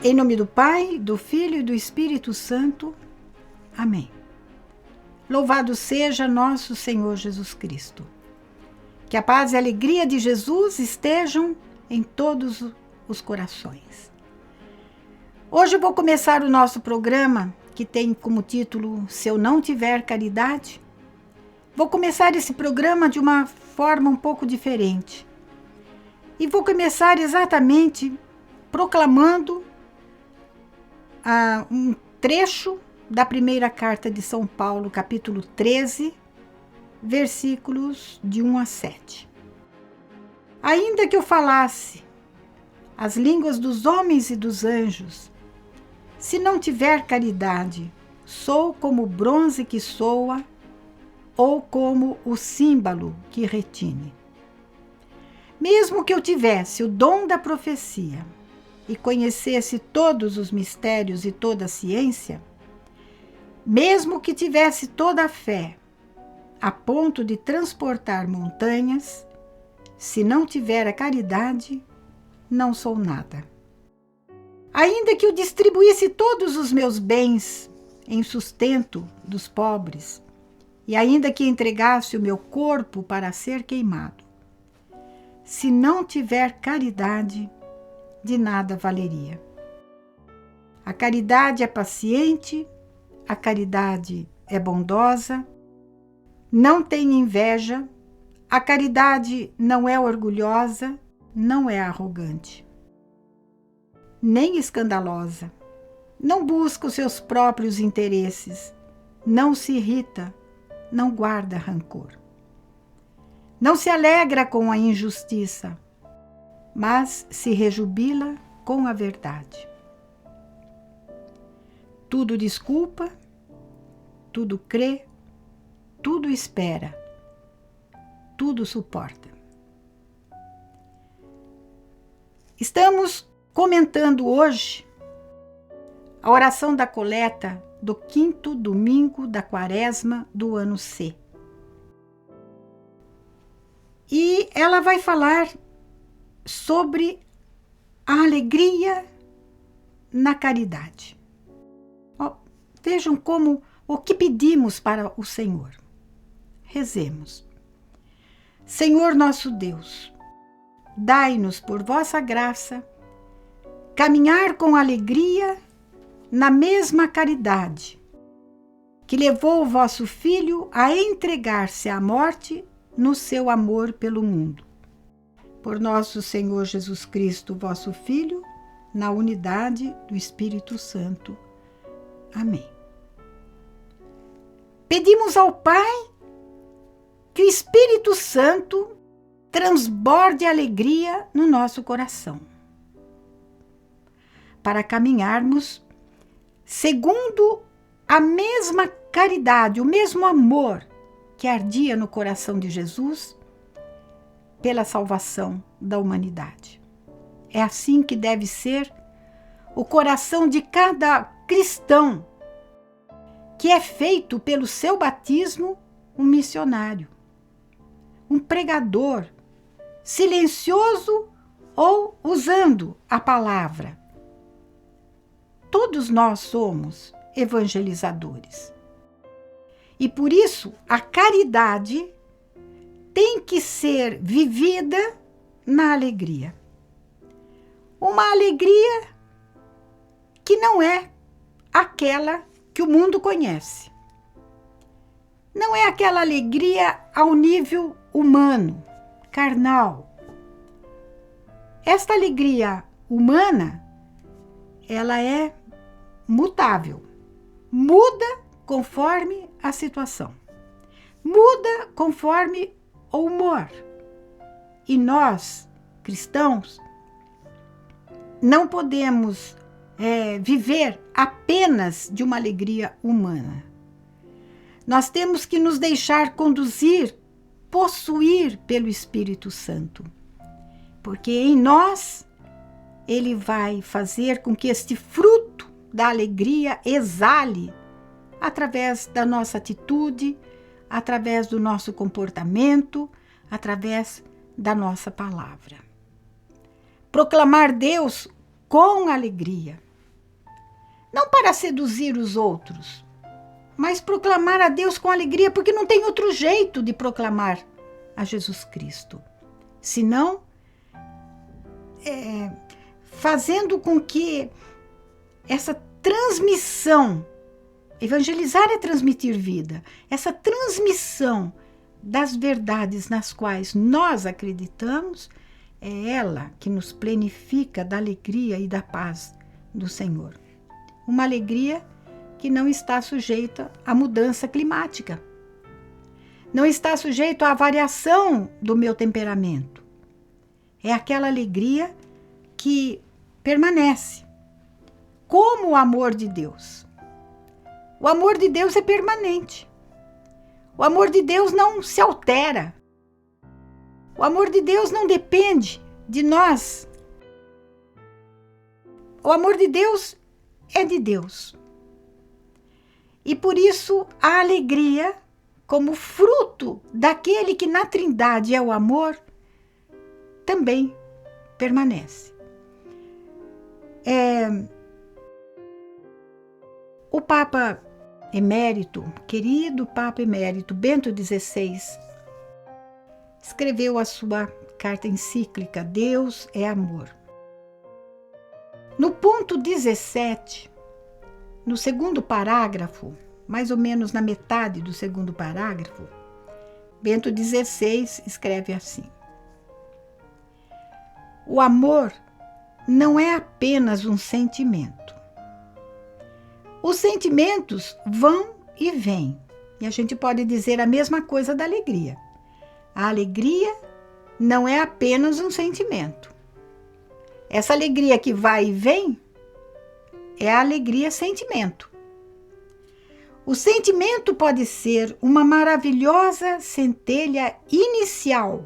Em nome do Pai, do Filho e do Espírito Santo. Amém. Louvado seja nosso Senhor Jesus Cristo. Que a paz e a alegria de Jesus estejam em todos os corações. Hoje eu vou começar o nosso programa, que tem como título Se Eu Não Tiver Caridade. Vou começar esse programa de uma forma um pouco diferente. E vou começar exatamente proclamando um trecho da primeira carta de São Paulo, capítulo 13, versículos de 1 a 7. Ainda que eu falasse as línguas dos homens e dos anjos, se não tiver caridade, sou como o bronze que soa ou como o símbolo que retine. Mesmo que eu tivesse o dom da profecia e conhecesse todos os mistérios e toda a ciência, mesmo que tivesse toda a fé, a ponto de transportar montanhas, se não tiver a caridade, não sou nada. Ainda que eu distribuísse todos os meus bens em sustento dos pobres, e ainda que entregasse o meu corpo para ser queimado, se não tiver caridade, de nada valeria. A caridade é paciente, a caridade é bondosa, não tem inveja, a caridade não é orgulhosa, não é arrogante, nem escandalosa, não busca os seus próprios interesses, não se irrita, não guarda rancor. Não se alegra com a injustiça, mas se rejubila com a verdade. Tudo desculpa, tudo crê, tudo espera, tudo suporta. Estamos comentando hoje a oração da coleta do 5º domingo da Quaresma do ano C. E ela vai falar sobre a alegria na caridade. Vejam como o que pedimos para o Senhor. Rezemos. Senhor nosso Deus, dai-nos por vossa graça caminhar com alegria na mesma caridade que levou o vosso Filho a entregar-se à morte no seu amor pelo mundo. Por nosso Senhor Jesus Cristo, vosso Filho, na unidade do Espírito Santo. Amém. Pedimos ao Pai que o Espírito Santo transborde alegria no nosso coração, para caminharmos segundo a mesma caridade, o mesmo amor que ardia no coração de Jesus pela salvação da humanidade. É assim que deve ser o coração de cada cristão, que é feito pelo seu batismo um missionário, um pregador, silencioso ou usando a palavra. Todos nós somos evangelizadores. E por isso a caridade tem que ser vivida na alegria. Uma alegria que não é aquela que o mundo conhece. Não é aquela alegria ao nível humano, carnal. Esta alegria humana, ela é mutável. Muda conforme a situação. Muda conforme o humor. E nós, cristãos, não podemos viver apenas de uma alegria humana. Nós temos que nos deixar conduzir, possuir pelo Espírito Santo. Porque em nós, ele vai fazer com que este fruto da alegria exale através da nossa atitude, através do nosso comportamento, através da nossa palavra. Proclamar Deus com alegria, não para seduzir os outros, mas proclamar a Deus com alegria, porque não tem outro jeito de proclamar a Jesus Cristo, senão fazendo com que essa transmissão, evangelizar é transmitir vida, essa transmissão das verdades nas quais nós acreditamos, é ela que nos plenifica da alegria e da paz do Senhor. Uma alegria que não está sujeita à mudança climática, não está sujeito à variação do meu temperamento. É aquela alegria que permanece, como o amor de Deus. O amor de Deus é permanente. O amor de Deus não se altera. O amor de Deus não depende de nós. O amor de Deus é de Deus. E por isso a alegria, como fruto daquele que na Trindade é o amor, também permanece. O Papa Emérito, querido Papa Emérito Bento XVI, escreveu a sua carta encíclica Deus é Amor. No ponto 17, no segundo parágrafo, mais ou menos na metade do segundo parágrafo, Bento XVI escreve assim: o amor não é apenas um sentimento. Os sentimentos vão e vêm, e a gente pode dizer a mesma coisa da alegria. A alegria não é apenas um sentimento. Essa alegria que vai e vem é a alegria sentimento. O sentimento pode ser uma maravilhosa centelha inicial,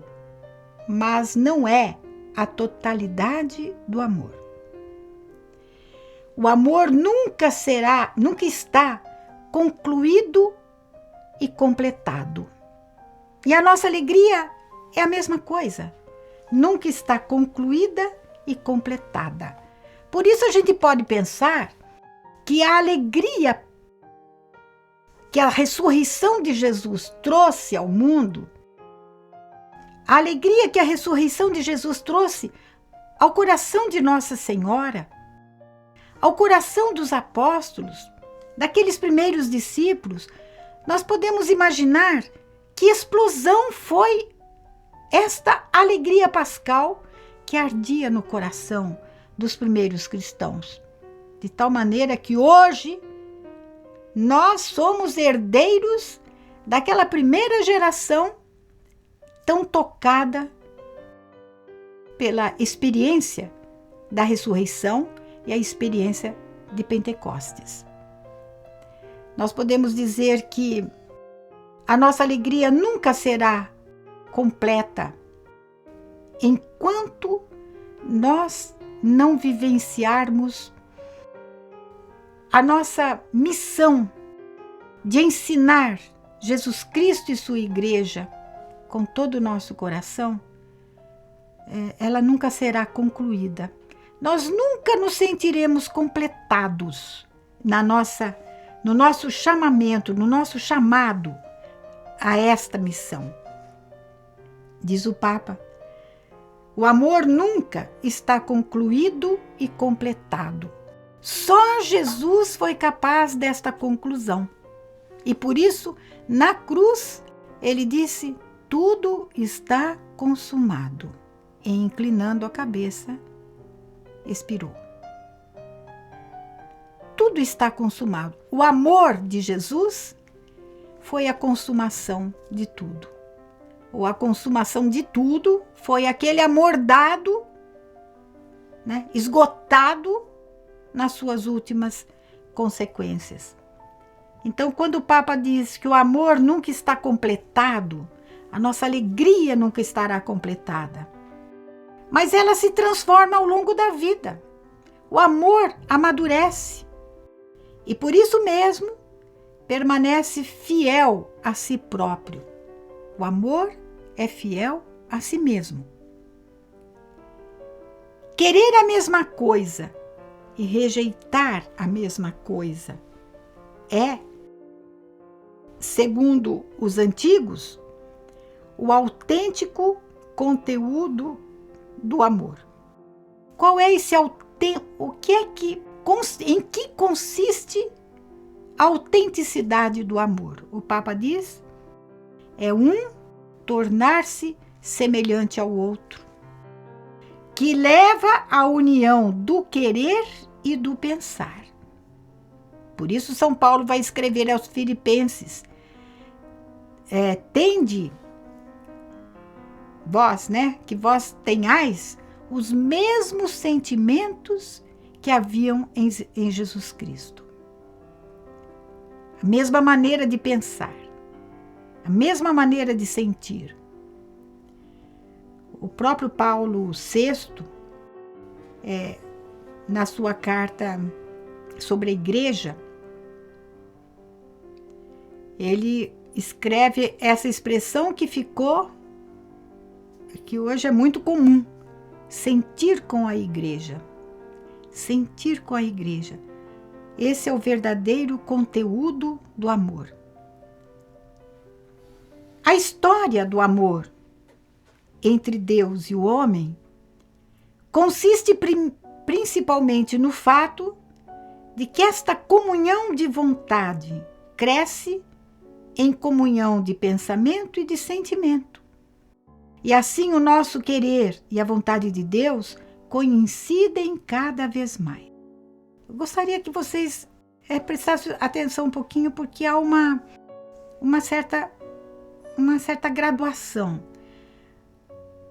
mas não é a totalidade do amor. O amor nunca está concluído e completado. E a nossa alegria é a mesma coisa. Nunca está concluída e completada. Por isso a gente pode pensar que a alegria que a ressurreição de Jesus trouxe ao mundo, a alegria que a ressurreição de Jesus trouxe ao coração de Nossa Senhora, ao coração dos apóstolos, daqueles primeiros discípulos, nós podemos imaginar que explosão foi esta alegria pascal que ardia no coração dos primeiros cristãos. De tal maneira que hoje nós somos herdeiros daquela primeira geração tão tocada pela experiência da ressurreição e a experiência de Pentecostes. Nós podemos dizer que a nossa alegria nunca será completa enquanto nós não vivenciarmos a nossa missão de ensinar Jesus Cristo e sua igreja com todo o nosso coração. Ela nunca será concluída. Nós nunca nos sentiremos completados no nosso chamamento, no nosso chamado a esta missão. Diz o Papa, o amor nunca está concluído e completado. Só Jesus foi capaz desta conclusão. E por isso, na cruz, ele disse, tudo está consumado. E inclinando a cabeça, expirou. Tudo está consumado. O amor de Jesus foi a consumação de tudo. Ou a consumação de tudo foi aquele amor dado, esgotado nas suas últimas consequências. Então, quando o Papa diz que o amor nunca está completado, a nossa alegria nunca estará completada. Mas ela se transforma ao longo da vida. O amor amadurece. E por isso mesmo, permanece fiel a si próprio. O amor é fiel a si mesmo. Querer a mesma coisa e rejeitar a mesma coisa. É, segundo os antigos, o autêntico conteúdo do amor. Qual é esse em que consiste a autenticidade do amor? O Papa diz: é tornar-se semelhante ao outro, que leva à união do querer e do pensar. Por isso São Paulo vai escrever aos Filipenses: tende vós, que vós tenhais os mesmos sentimentos que haviam em Jesus Cristo. A mesma maneira de pensar, a mesma maneira de sentir. O próprio Paulo VI, na sua carta sobre a igreja, ele escreve essa expressão que hoje é muito comum: sentir com a igreja. Sentir com a igreja. Esse é o verdadeiro conteúdo do amor. A história do amor entre Deus e o homem consiste principalmente no fato de que esta comunhão de vontade cresce em comunhão de pensamento e de sentimento. E assim o nosso querer e a vontade de Deus coincidem cada vez mais. Eu gostaria que vocês prestassem atenção um pouquinho, porque há uma certa graduação.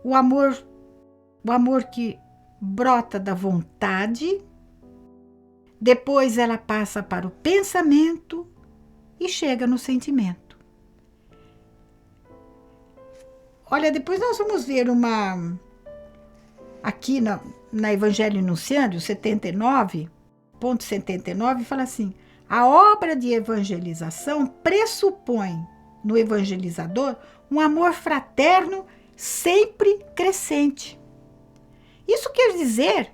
O amor que brota da vontade, depois ela passa para o pensamento e chega no sentimento. Olha, depois nós vamos ver aqui na Evangelho Nunciando, 79.79, fala assim: a obra de evangelização pressupõe no evangelizador um amor fraterno sempre crescente. Isso quer dizer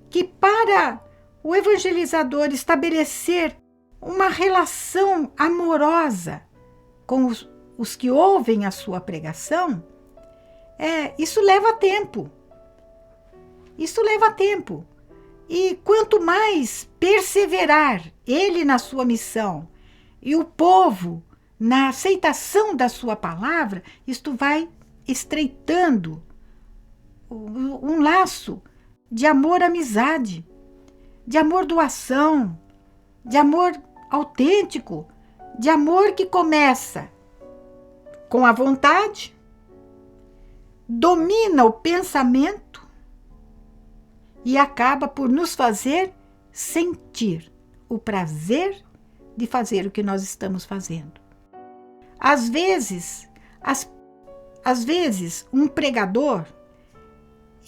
que para o evangelizador estabelecer uma relação amorosa com os que ouvem a sua pregação, isso leva tempo. Isso leva tempo. E quanto mais perseverar ele na sua missão e o povo na aceitação da sua palavra, isto vai estreitando um laço de amor-amizade, de amor-doação, de amor autêntico, de amor que começa com a vontade, domina o pensamento e acaba por nos fazer sentir o prazer de fazer o que nós estamos fazendo. Às vezes, um pregador,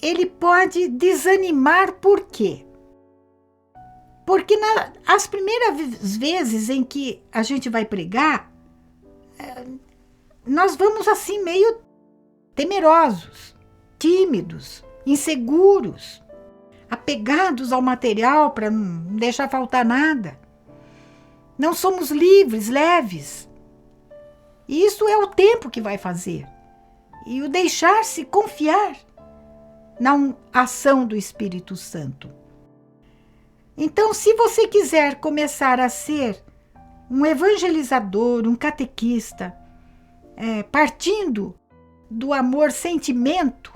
ele pode desanimar. Por quê? Porque as primeiras vezes em que a gente vai pregar, nós vamos assim meio temerosos, tímidos, inseguros, apegados ao material para não deixar faltar nada. Não somos livres, leves. E isso é o tempo que vai fazer. E o deixar-se confiar na ação do Espírito Santo. Então, se você quiser começar a ser um evangelizador, um catequista, partindo do amor-sentimento,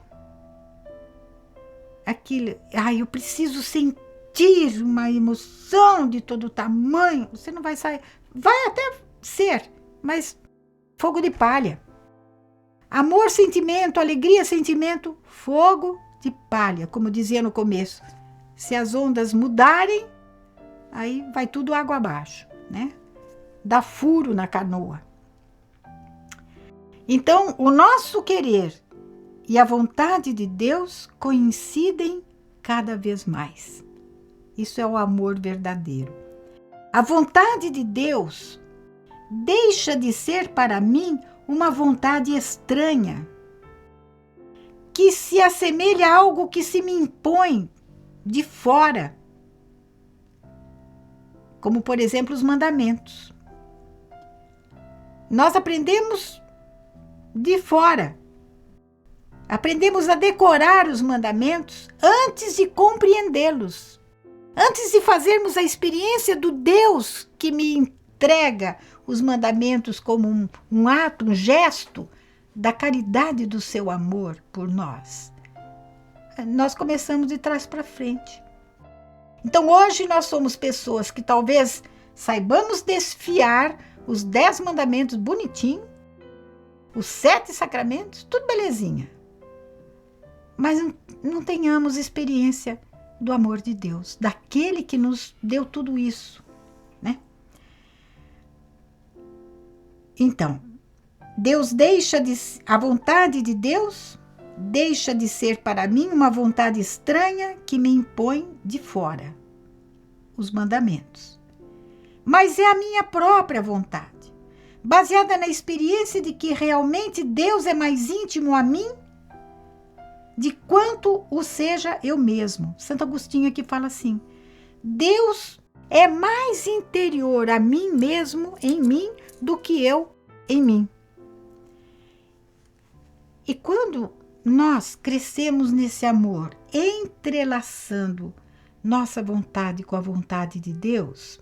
eu preciso sentir uma emoção de todo tamanho, você não vai sair, vai até ser, mas fogo de palha. Amor, sentimento, alegria, sentimento, fogo de palha, como dizia no começo. Se as ondas mudarem, aí vai tudo água abaixo, né? Dá furo na canoa. Então, o nosso querer e a vontade de Deus coincidem cada vez mais. Isso é o amor verdadeiro. A vontade de Deus deixa de ser para mim uma vontade estranha, que se assemelha a algo que se me impõe de fora, como por exemplo os mandamentos. Nós aprendemos de fora. Aprendemos a decorar os mandamentos antes de compreendê-los. Antes de fazermos a experiência do Deus que me entrega os mandamentos como um ato, um gesto da caridade do seu amor por nós. Nós começamos de trás para frente. Então hoje nós somos pessoas que talvez saibamos desfiar os 10 mandamentos bonitinho, os 7 sacramentos, tudo belezinha. Mas não tenhamos experiência do amor de Deus, daquele que nos deu tudo isso, né? Então, a vontade de Deus deixa de ser para mim uma vontade estranha que me impõe de fora os mandamentos. Mas é a minha própria vontade, baseada na experiência de que realmente Deus é mais íntimo a mim de quanto o seja eu mesmo. Santo Agostinho aqui fala assim: Deus é mais interior a mim mesmo, em mim, do que eu em mim. E quando nós crescemos nesse amor, entrelaçando nossa vontade com a vontade de Deus,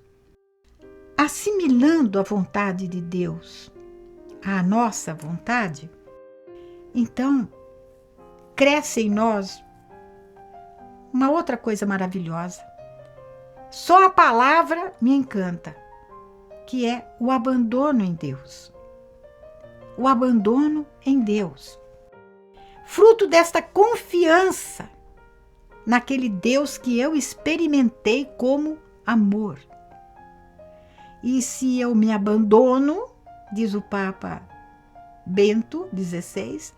assimilando a vontade de Deus à nossa vontade, então cresce em nós uma outra coisa maravilhosa. Só a palavra me encanta, que é o abandono em Deus. O abandono em Deus. Fruto desta confiança naquele Deus que eu experimentei como amor. E se eu me abandono, diz o Papa Bento XVI,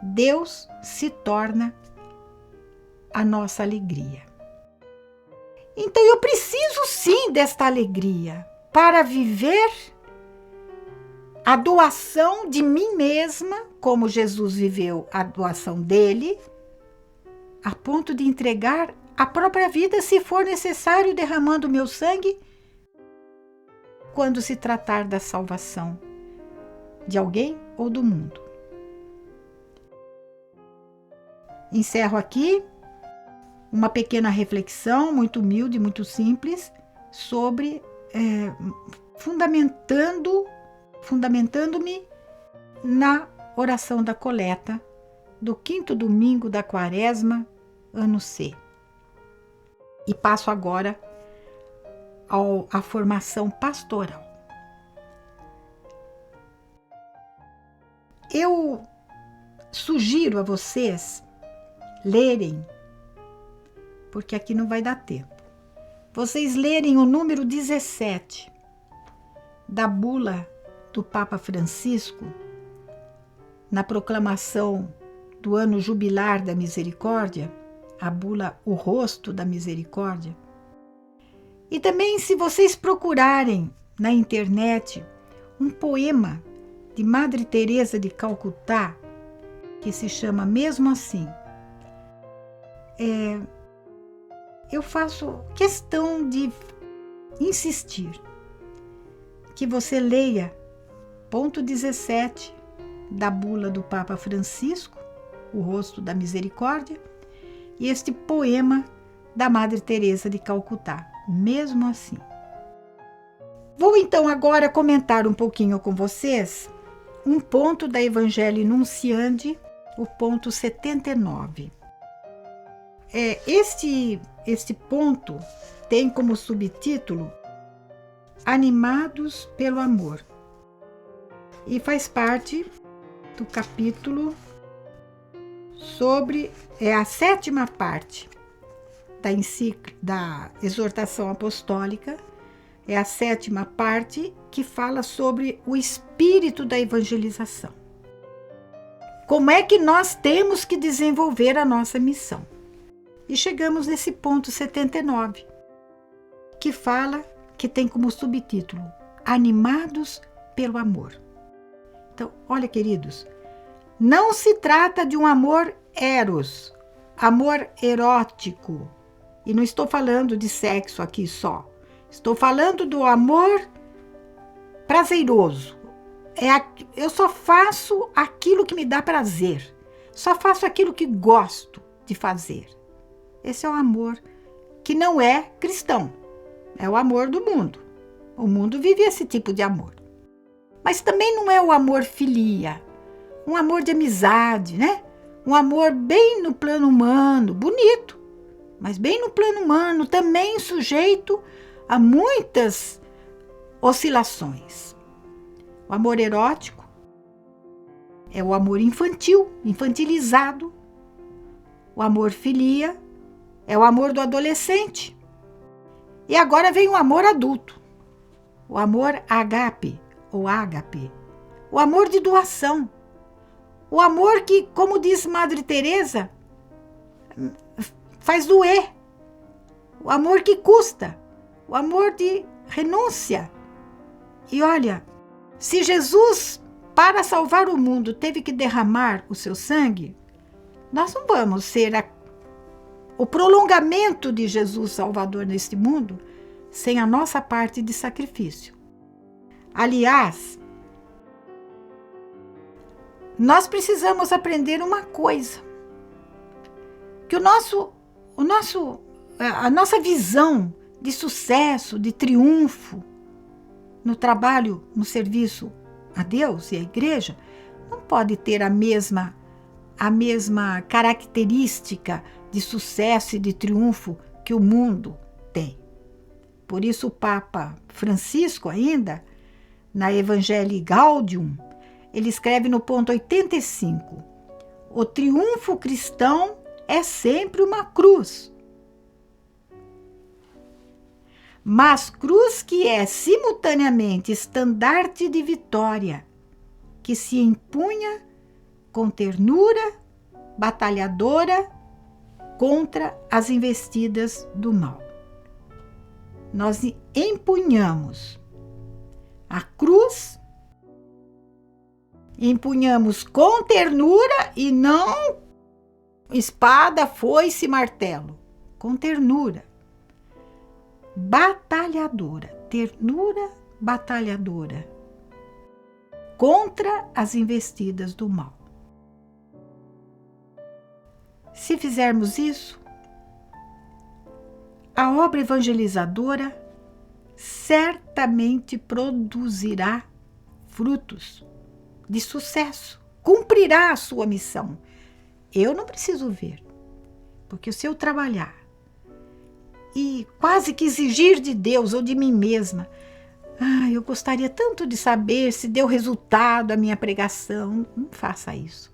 Deus se torna a nossa alegria. Então eu preciso sim desta alegria para viver a doação de mim mesma, como Jesus viveu a doação dele, a ponto de entregar a própria vida, se for necessário, derramando o meu sangue, quando se tratar da salvação de alguém ou do mundo. Encerro aqui uma pequena reflexão, muito humilde, muito simples, sobre fundamentando-me na oração da coleta do 5º domingo da Quaresma, ano C. E passo agora à formação pastoral. Eu sugiro a vocês lerem, porque aqui não vai dar tempo, vocês lerem o número 17 da bula do Papa Francisco, na proclamação do ano jubilar da misericórdia, a bula O Rosto da Misericórdia. E também, se vocês procurarem na internet um poema de Madre Teresa de Calcutá, que se chama Mesmo Assim, eu faço questão de insistir que você leia ponto 17 da bula do Papa Francisco, O Rosto da Misericórdia, e este poema da Madre Teresa de Calcutá, Mesmo Assim. Vou então agora comentar um pouquinho com vocês um ponto da Evangelii Nunciandi, o ponto 79. Este ponto tem como subtítulo Animados pelo Amor e faz parte do capítulo sobre a 7ª parte da exortação apostólica, é a 7ª parte que fala sobre o espírito da evangelização. Como é que nós temos que desenvolver a nossa missão? E chegamos nesse ponto 79, que tem como subtítulo Animados pelo Amor. Então, olha, queridos, não se trata de um amor eros, amor erótico, e não estou falando de sexo aqui só, Estou falando do amor prazeroso. Eu só faço aquilo que me dá prazer. Só faço aquilo que gosto de fazer. Esse é o amor que não é cristão. É o amor do mundo. O mundo vive esse tipo de amor. Mas também não é o amor filia. Um amor de amizade, né? Um amor bem no plano humano, bonito. Mas bem no plano humano, também sujeito a muitas oscilações. O amor erótico é o amor infantil, infantilizado. O amor filia é o amor do adolescente. E agora vem o amor adulto. O amor agape ou ágape. O amor de doação. O amor que, como diz Madre Teresa, faz doer. O amor que custa. O amor de renúncia. E olha, se Jesus, para salvar o mundo, teve que derramar o seu sangue, nós não vamos ser o prolongamento de Jesus Salvador neste mundo sem a nossa parte de sacrifício. Aliás, nós precisamos aprender uma coisa, que a nossa visão de sucesso, de triunfo no trabalho, no serviço a Deus e à igreja, não pode ter a mesma característica de sucesso e de triunfo que o mundo tem. Por isso o Papa Francisco ainda, na Evangelii Gaudium, ele escreve no ponto 85, o triunfo cristão é sempre uma cruz. Mas cruz que é simultaneamente estandarte de vitória, que se empunha com ternura batalhadora contra as investidas do mal. Nós empunhamos a cruz, empunhamos com ternura e não espada, foice, martelo. Com ternura. Batalhadora, ternura batalhadora contra as investidas do mal. Se fizermos isso, a obra evangelizadora certamente produzirá frutos de sucesso, cumprirá a sua missão. Eu não preciso ver, porque se eu trabalhar e quase que exigir de Deus ou de mim mesma, eu gostaria tanto de saber se deu resultado a minha pregação, não faça isso.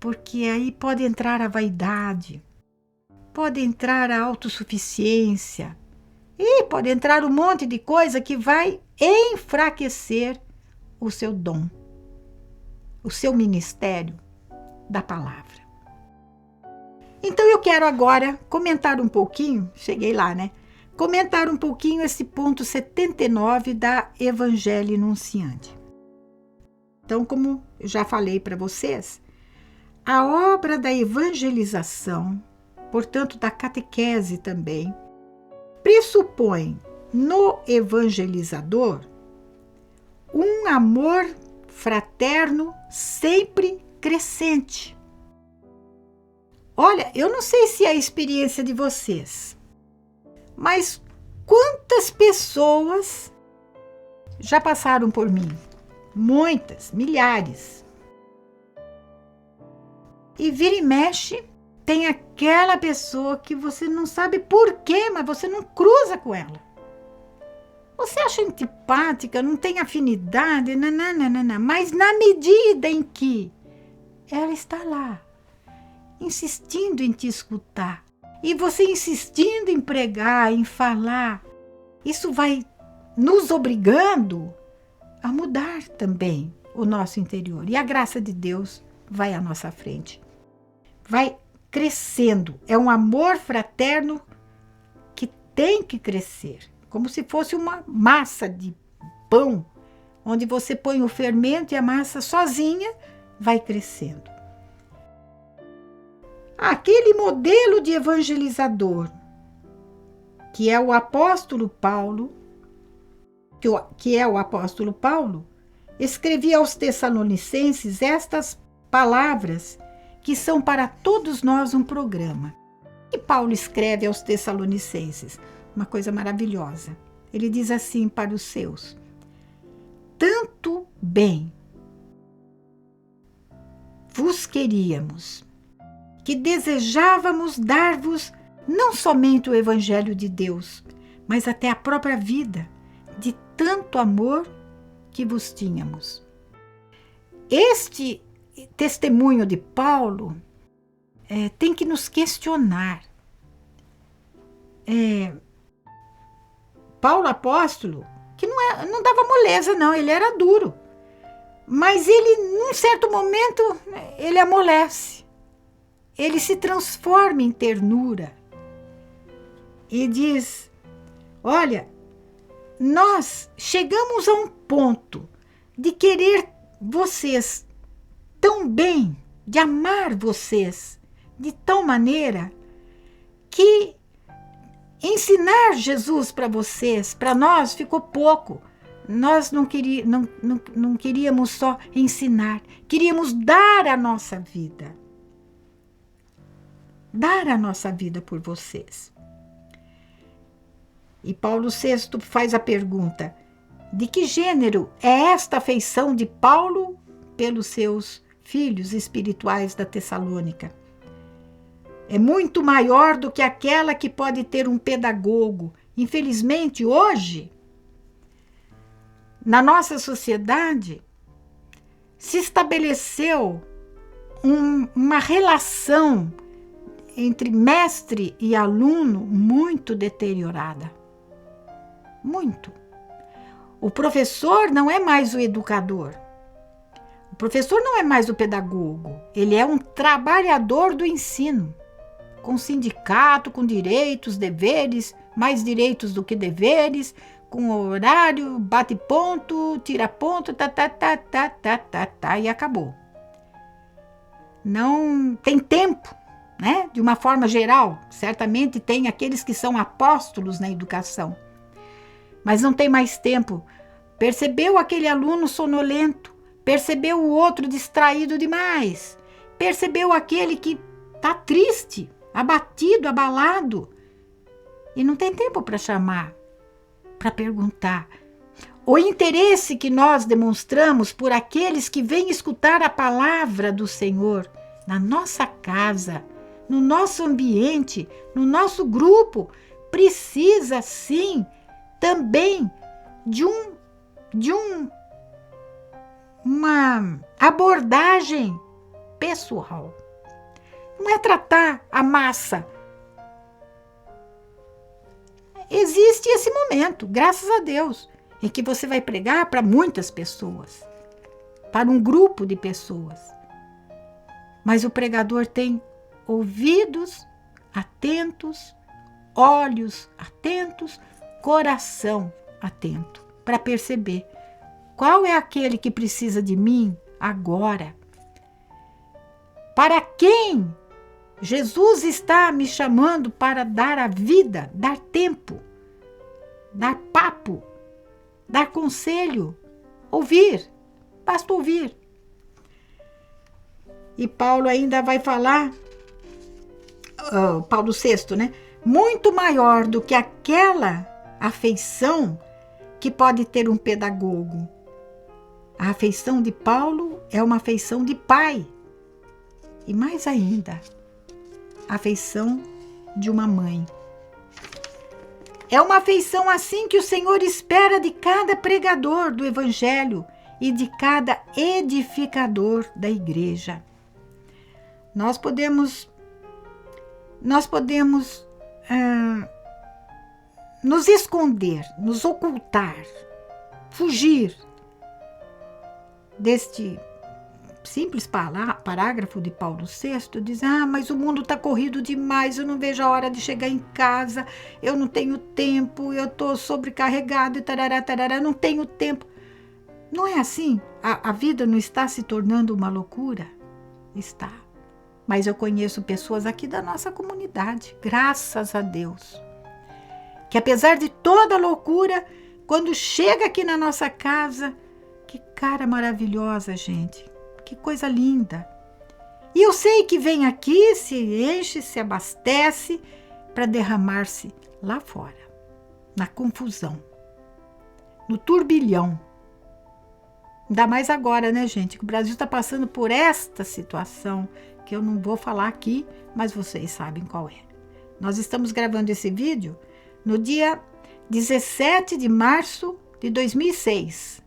Porque aí pode entrar a vaidade, pode entrar a autossuficiência e pode entrar um monte de coisa que vai enfraquecer o seu dom, o seu ministério da palavra. Então eu quero agora comentar um pouquinho, cheguei lá, né? Comentar um pouquinho esse ponto 79 da Evangelii Nunciandi. Então, como eu já falei para vocês, a obra da evangelização, portanto da catequese também, pressupõe no evangelizador um amor fraterno sempre crescente. Olha, eu não sei se é a experiência de vocês, mas quantas pessoas já passaram por mim? Muitas, milhares. E vira e mexe, tem aquela pessoa que você não sabe por quê, mas você não cruza com ela. Você acha antipática, não tem afinidade, nananana, mas na medida em que ela está lá, insistindo em te escutar, e você insistindo em pregar, em falar, isso vai nos obrigando a mudar também o nosso interior. E a graça de Deus vai à nossa frente. Vai crescendo. É um amor fraterno que tem que crescer. Como se fosse uma massa de pão, onde você põe o fermento e a massa sozinha vai crescendo. Aquele modelo de evangelizador que é o apóstolo Paulo, escrevia aos Tessalonicenses estas palavras que são para todos nós um programa. E Paulo escreve aos Tessalonicenses uma coisa maravilhosa. Ele diz assim para os seus: tanto bem vos queríamos, que desejávamos dar-vos não somente o Evangelho de Deus, mas até a própria vida, de tanto amor que vos tínhamos. Este testemunho de Paulo tem que nos questionar. Paulo apóstolo, que não dava moleza não, ele era duro. Mas ele, num certo momento, ele amolece. Ele se transforma em ternura. E diz, olha, nós chegamos a um ponto de querer vocês tão bem, de amar vocês de tal maneira que ensinar Jesus para vocês, para nós, ficou pouco. Nós não queríamos só ensinar, queríamos dar a nossa vida. Dar a nossa vida por vocês. E Paulo VI faz a pergunta: de que gênero é esta afeição de Paulo pelos seus filhos espirituais da Tessalônica? É muito maior do que aquela que pode ter um pedagogo. Infelizmente, hoje, na nossa sociedade, se estabeleceu uma relação entre mestre e aluno muito deteriorada. Muito. O professor não é mais o educador. O professor não é mais o pedagogo. Ele é um trabalhador do ensino, com sindicato, com direitos, deveres, mais direitos do que deveres, com horário, bate ponto, tira ponto, e acabou. Não tem tempo, né? De uma forma geral, certamente tem aqueles que são apóstolos na educação, mas não tem mais tempo. Percebeu aquele aluno sonolento, percebeu o outro distraído demais, percebeu aquele que está triste, abatido, abalado, e não tem tempo para chamar, para perguntar. O interesse que nós demonstramos por aqueles que vêm escutar a palavra do Senhor na nossa casa, no nosso ambiente, no nosso grupo, precisa sim também de uma abordagem pessoal. Não é tratar a massa. Existe esse momento, graças a Deus, em que você vai pregar para muitas pessoas, para um grupo de pessoas. Mas o pregador tem ouvidos atentos, olhos atentos, coração atento, para perceber qual é aquele que precisa de mim agora. Para quem Jesus está me chamando para dar a vida, dar tempo, dar papo, dar conselho, ouvir, basta ouvir. E Paulo ainda vai falar, Paulo VI, né? Muito maior do que aquela afeição que pode ter um pedagogo. A afeição de Paulo é uma afeição de pai. E mais ainda, a afeição de uma mãe. É uma afeição assim que o Senhor espera de cada pregador do Evangelho e de cada edificador da igreja. Nós podemos nos esconder, nos ocultar, fugir deste simples parágrafo de Paulo VI, diz, mas o mundo está corrido demais, eu não vejo a hora de chegar em casa, eu não tenho tempo, eu estou sobrecarregado, e não tenho tempo. Não é assim? A vida não está se tornando uma loucura? Está. Mas eu conheço pessoas aqui da nossa comunidade, graças a Deus, que apesar de toda a loucura, quando chega aqui na nossa casa, que cara maravilhosa, gente, que coisa linda. E eu sei que vem aqui, se enche, se abastece para derramar-se lá fora, na confusão, no turbilhão. Ainda mais agora, né, gente, que o Brasil está passando por esta situação, que eu não vou falar aqui, mas vocês sabem qual é. Nós estamos gravando esse vídeo no dia 17 de março de 2006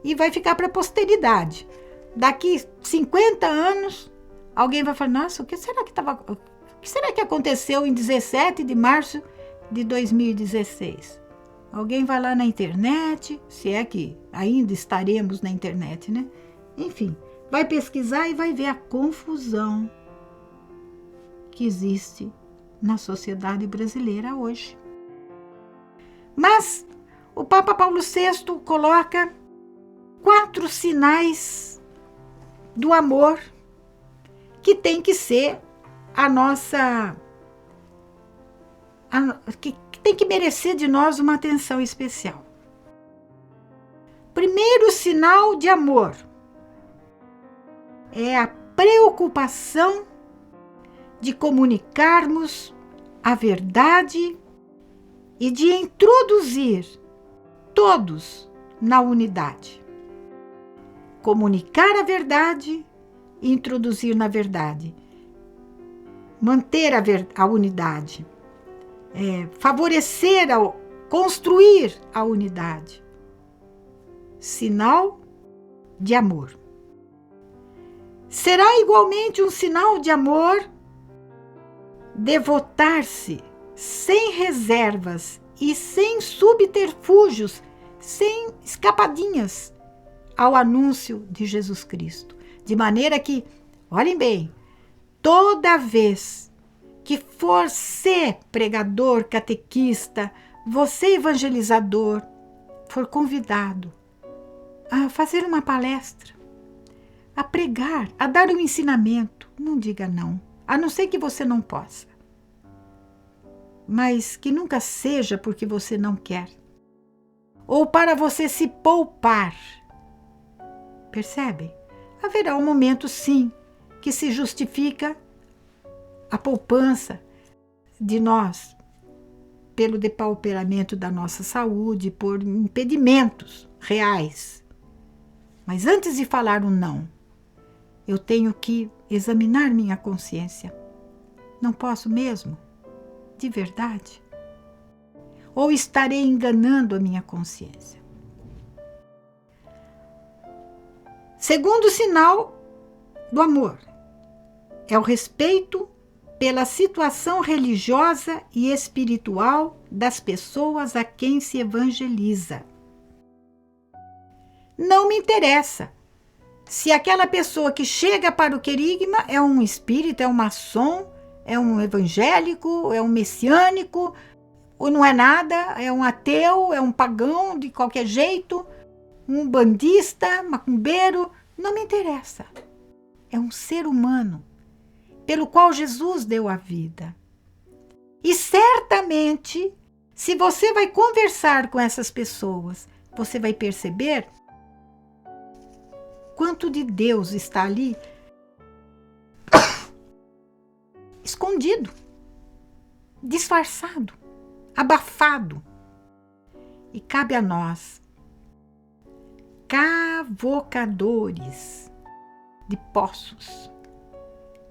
e vai ficar para a posteridade. Daqui 50 anos, alguém vai falar, nossa, o que será que aconteceu em 17 de março de 2016? Alguém vai lá na internet, se é que ainda estaremos na internet, né? Enfim, vai pesquisar e vai ver a confusão que existe na sociedade brasileira hoje. Mas o Papa Paulo VI coloca 4 sinais do amor que tem que ser que tem que merecer de nós uma atenção especial. Primeiro sinal de amor é a preocupação de comunicarmos a verdade e de introduzir todos na unidade. Comunicar a verdade e introduzir na verdade. Manter a unidade. Favorecer, construir a unidade. Sinal de amor. Será igualmente um sinal de amor devotar-se sem reservas e sem subterfúgios, sem escapadinhas ao anúncio de Jesus Cristo. De maneira que, olhem bem, toda vez que for ser pregador, catequista, você evangelizador, for convidado a fazer uma palestra, a pregar, a dar um ensinamento, não diga não, a não ser que você não possa. Mas que nunca seja porque você não quer, ou para você se poupar. Percebem? Haverá um momento, sim, que se justifica a poupança de nós pelo depauperamento da nossa saúde, por impedimentos reais. Mas antes de falar um não, eu tenho que examinar minha consciência. Não posso mesmo? De verdade? Ou estarei enganando a minha consciência? Segundo sinal do amor é o respeito pela situação religiosa e espiritual das pessoas a quem se evangeliza. Não me interessa se aquela pessoa que chega para o querigma é um espírita, é um maçom, é um evangélico, é um messiânico, ou não é nada, é um ateu, é um pagão de qualquer jeito, um bandista, macumbeiro, não me interessa. É um ser humano pelo qual Jesus deu a vida. E certamente, se você vai conversar com essas pessoas, você vai perceber quanto de Deus está ali escondido, disfarçado, abafado. E cabe a nós, cavocadores de poços,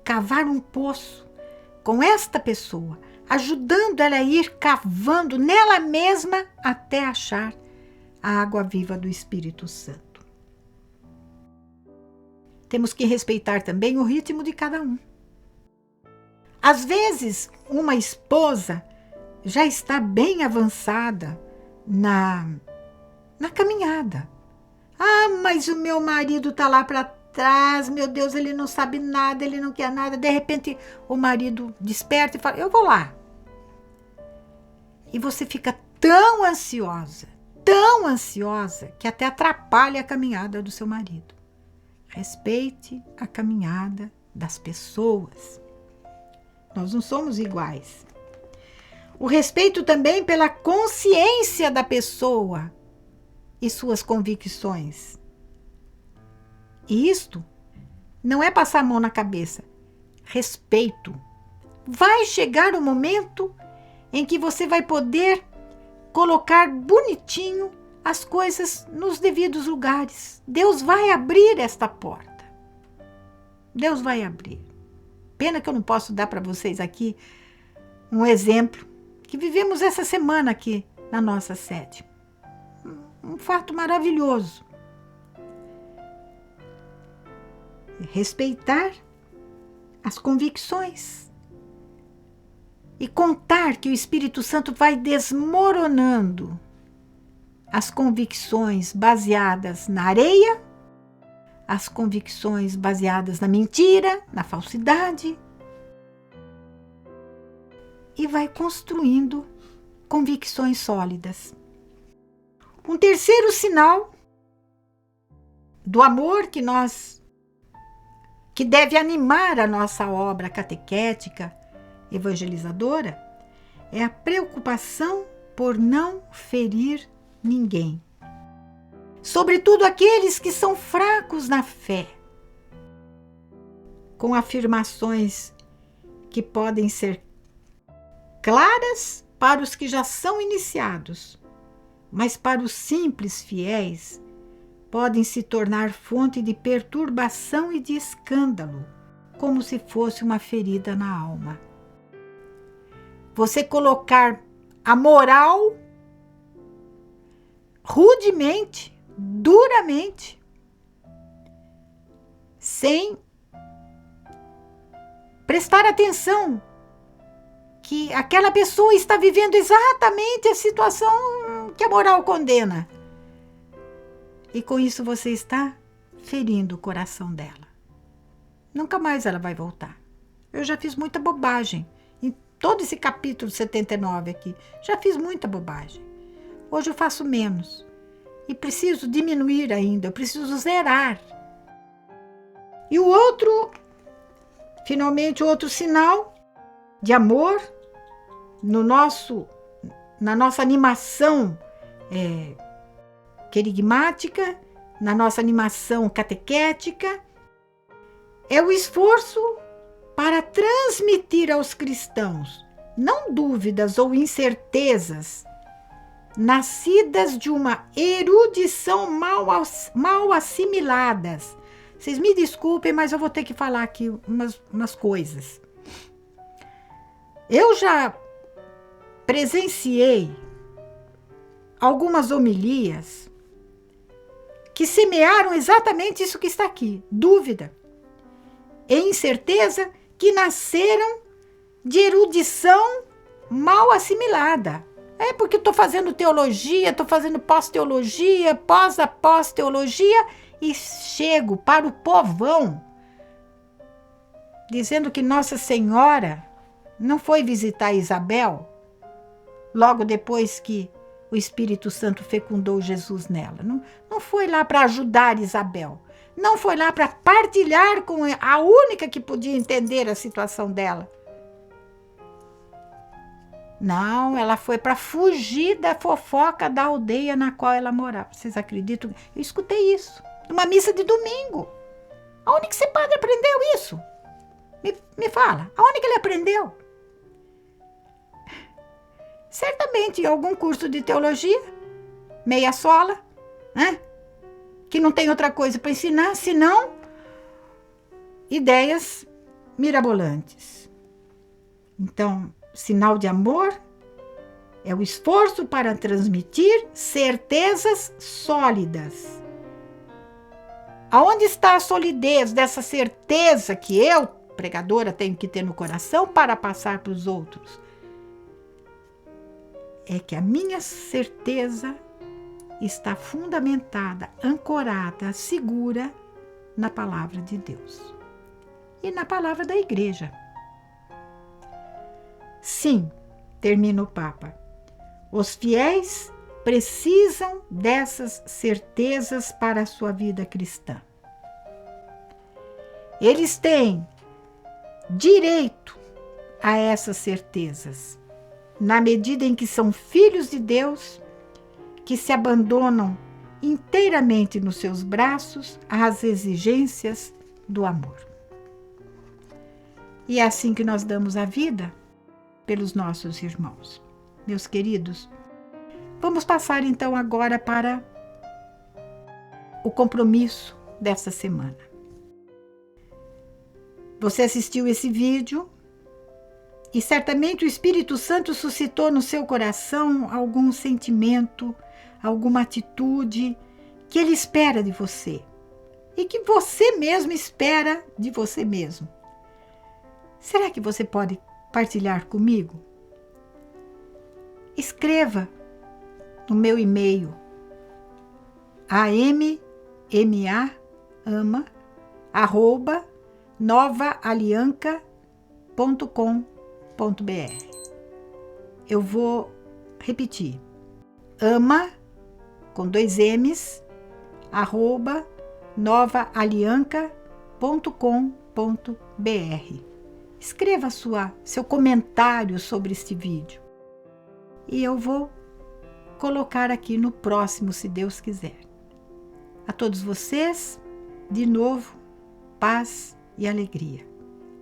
cavar um poço com esta pessoa, ajudando ela a ir cavando nela mesma até achar a água viva do Espírito Santo. Temos que respeitar também o ritmo de cada um. Às vezes, uma esposa já está bem avançada na caminhada. Ah, mas o meu marido está lá para trás, meu Deus, ele não sabe nada, ele não quer nada. De repente, o marido desperta e fala, eu vou lá. E você fica tão ansiosa, que até atrapalha a caminhada do seu marido. Respeite a caminhada das pessoas. Nós não somos iguais. O respeito também pela consciência da pessoa e suas convicções. E isto não é passar a mão na cabeça. Respeito. Vai chegar o momento em que você vai poder colocar bonitinho as coisas nos devidos lugares. Deus vai abrir esta porta. Deus vai abrir. Pena que eu não posso dar para vocês aqui um exemplo que vivemos essa semana aqui na nossa sede. Um fato maravilhoso. Respeitar as convicções e contar que o Espírito Santo vai desmoronando as convicções baseadas na areia, as convicções baseadas na mentira, na falsidade, e vai construindo convicções sólidas. Um terceiro sinal do amor que deve animar a nossa obra catequética, evangelizadora, é a preocupação por não ferir ninguém. Sobretudo aqueles que são fracos na fé, com afirmações que podem ser claras para os que já são iniciados, mas para os simples fiéis podem se tornar fonte de perturbação e de escândalo, como se fosse uma ferida na alma. Você colocar a moral rudemente, duramente, sem prestar atenção que aquela pessoa está vivendo exatamente a situação que a moral condena. E com isso você está ferindo o coração dela. Nunca mais ela vai voltar. Eu já fiz muita bobagem. Em todo esse capítulo 79 aqui, já fiz muita bobagem. Hoje eu faço menos. E preciso diminuir ainda, eu preciso zerar. E o outro, finalmente, o outro sinal de amor na nossa animação querigmática, na nossa animação catequética, é o esforço para transmitir aos cristãos não dúvidas ou incertezas nascidas de uma erudição mal assimiladas. Vocês me desculpem, mas eu vou ter que falar aqui umas coisas. Eu já presenciei algumas homilias que semearam exatamente isso que está aqui, dúvida e incerteza, que nasceram de erudição mal assimilada. É porque estou fazendo teologia, estou fazendo pós-teologia, pós-teologia, e chego para o povão dizendo que Nossa Senhora não foi visitar Isabel logo depois que o Espírito Santo fecundou Jesus nela. Não foi lá para ajudar Isabel. Não foi lá para partilhar com a única que podia entender a situação dela. Não, ela foi para fugir da fofoca da aldeia na qual ela morava. Vocês acreditam? Eu escutei isso numa missa de domingo. Aonde que esse padre aprendeu isso? Me fala, aonde que ele aprendeu? Certamente em algum curso de teologia, meia sola, né? Que não tem outra coisa para ensinar, senão ideias mirabolantes. Então, sinal de amor é o esforço para transmitir certezas sólidas. Aonde está a solidez dessa certeza que eu, pregadora, tenho que ter no coração para passar para os outros? É que a minha certeza está fundamentada, ancorada, segura na palavra de Deus e na palavra da igreja. Sim, termina o Papa, os fiéis precisam dessas certezas para a sua vida cristã. Eles têm direito a essas certezas. na medida em que são filhos de Deus, que se abandonam inteiramente nos seus braços às exigências do amor. E é assim que nós damos a vida pelos nossos irmãos. Meus queridos, vamos passar então agora para o compromisso desta semana. Você assistiu esse vídeo e certamente o Espírito Santo suscitou no seu coração algum sentimento, alguma atitude que ele espera de você e que você mesmo espera de você mesmo. Será que você pode partilhar comigo? Escreva no meu e-mail ama@novaalianca.com.br. Eu vou repetir. ama, com 2 M's, @novaalianca.com.br. Escreva seu comentário sobre este vídeo. E eu vou colocar aqui no próximo, se Deus quiser. A todos vocês, de novo, paz e alegria.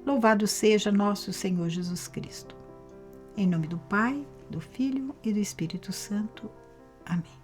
Louvado seja nosso Senhor Jesus Cristo. Em nome do Pai, do Filho e do Espírito Santo. Amém.